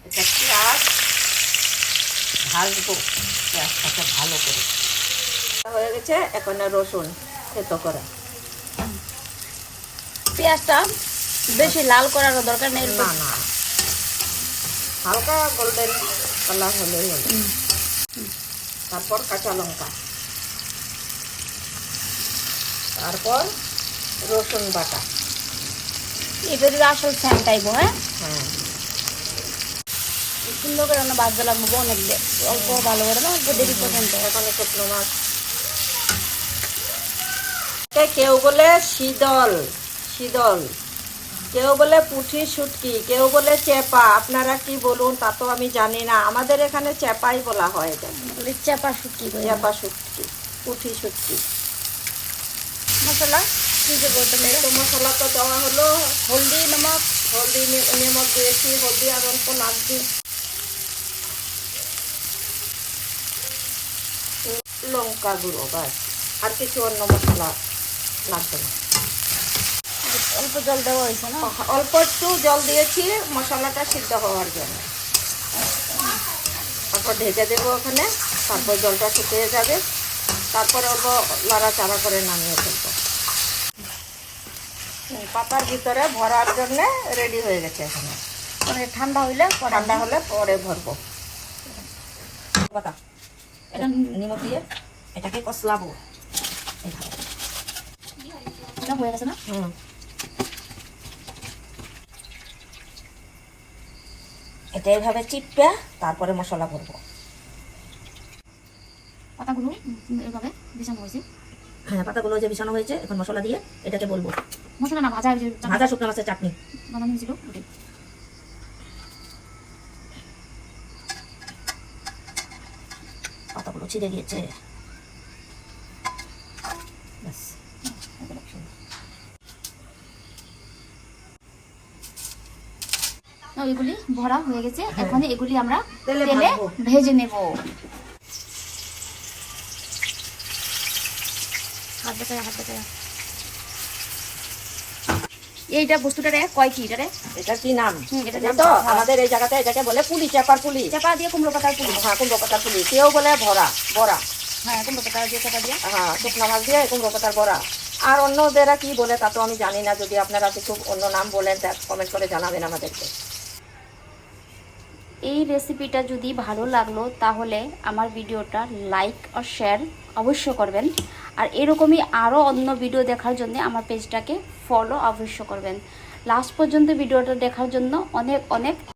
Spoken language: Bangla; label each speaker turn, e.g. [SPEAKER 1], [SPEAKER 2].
[SPEAKER 1] এটা পেঁয়াজ ভাজবো, পেঁয়াজটাকে ভালো করে হয়ে গেছে। এখন রসুন থেতো করা।
[SPEAKER 2] পেঁয়াজটা বেশি লাল করার দরকার নেই,
[SPEAKER 1] না না, হালকা গোল্ডেন কালার হলেই হলো। তারপর কাঁচা লঙ্কা, তারপর রসুন বাটা।
[SPEAKER 2] এটা যদি আসল স্যান্ট আইব। হ্যাঁ
[SPEAKER 1] হ্যাঁ,
[SPEAKER 2] সুন্দর করে আমরা ভাজতে লাগবো অনেক অল্প ভালো করে না, অল্প দেরি পর্যন্ত।
[SPEAKER 1] এখন শুকনো মাছ, কেউ বলে শীতল শীতল, কেউ বলে পুঁটি শুটকি, কেউ বলে চেপা। আপনারা কি বলুন তা তো আমি জানি না, আমাদের এখানে চেপাই বলা হয়। এটা
[SPEAKER 2] চেপা শুটকি,
[SPEAKER 1] চেপা শুটকি, পুঁটি শুটকি।
[SPEAKER 2] মশলা কি দেবো তুমি?
[SPEAKER 1] তো মশলা তো দেওয়া হলো,
[SPEAKER 2] হলদি, নমক।
[SPEAKER 1] হলদি নিমক দিয়েছি, হলদি আর অল্প লাগবে। লঙ্কা গুঁড়ো, বাস। আর কিছু অন্য মশলা লাগবে না।
[SPEAKER 2] অল্প জল দেওয়া হয়েছে না?
[SPEAKER 1] অল্প একটু জল দিয়েছি মশলাটা সিদ্ধ হওয়ার জন্য। তারপর ঢেকে দেবো ওখানে, তারপর জলটা শুকিয়ে যাবে, তারপর অল্প লাড়াচাড়া করে নামিয়ে ফেলবো। পাতার ভিতরে ভরার জন্য রেডি হয়ে গেছে। এখানে
[SPEAKER 2] মানে ঠান্ডা হইলে
[SPEAKER 1] ঠান্ডা হলে পরে ভরবো। পাতা এটা নিমখ দিয়ে এটাকে কষলাবো।
[SPEAKER 2] এটা হয়ে গেছে না?
[SPEAKER 1] এটা এইভাবে চিপে তারপরে মশলা করবো।
[SPEAKER 2] পাতাগুলো এভাবে বিছানো হয়েছে।
[SPEAKER 1] হ্যাঁ, পাতাগুলো যে বিছানো হয়েছে, এখন মশলা দিয়ে এটাকে বলবো।
[SPEAKER 2] মশলা না, ভাজা
[SPEAKER 1] ভাজা শুকনো মাছের চাটনি
[SPEAKER 2] বানানো হয়েছিল।
[SPEAKER 1] পাতাগুলো ছিঁড়ে গিয়েছে।
[SPEAKER 2] ওইগুলি ভরা হয়ে গেছে।
[SPEAKER 1] হ্যাঁ।
[SPEAKER 2] এখন এগুলি আমরা
[SPEAKER 1] তেলে
[SPEAKER 2] তেলে
[SPEAKER 1] ভাজবো।
[SPEAKER 2] ভেজে নেব। এইটা বস্তুটারে কয় কি এটারে?
[SPEAKER 1] এটা কি নাম?
[SPEAKER 2] এটা
[SPEAKER 1] এটা
[SPEAKER 2] নাম
[SPEAKER 1] তো
[SPEAKER 2] ভরা।
[SPEAKER 1] আমাদের এই জায়গাতে এটাকে বলে পুলি, চেপার পুলি।
[SPEAKER 2] চাপা দিয়ে কুমড়ো পাতার পুলি।
[SPEAKER 1] হ্যাঁ, কুমড়ো পাতার পুলি। কেউ বলে ভরা, বড়া।
[SPEAKER 2] হ্যাঁ, কুমড়ো পাতা দিয়ে চাপা দিয়ে।
[SPEAKER 1] হ্যাঁ, শুকনো মাছ দিয়ে কুমড়ো পাতার বড়া। আর অন্যদেরা কি বলে তা তো আমি জানি না। যদি আপনারা কিছু অন্য নাম বলেন তা কমেন্ট করে জানাবেন আমাদেরকে।
[SPEAKER 2] এই রেসিপিটা যদি ভালো লাগলো তাহলে আমার ভিডিওটা লাইক আর শেয়ার অবশ্য করবেন। আর এরকমই আরও অন্য ভিডিও দেখার জন্য আমার পেজটাকে ফলো অবশ্য করবেন। লাস্ট পর্যন্ত ভিডিওটা দেখার জন্য অনেক অনেক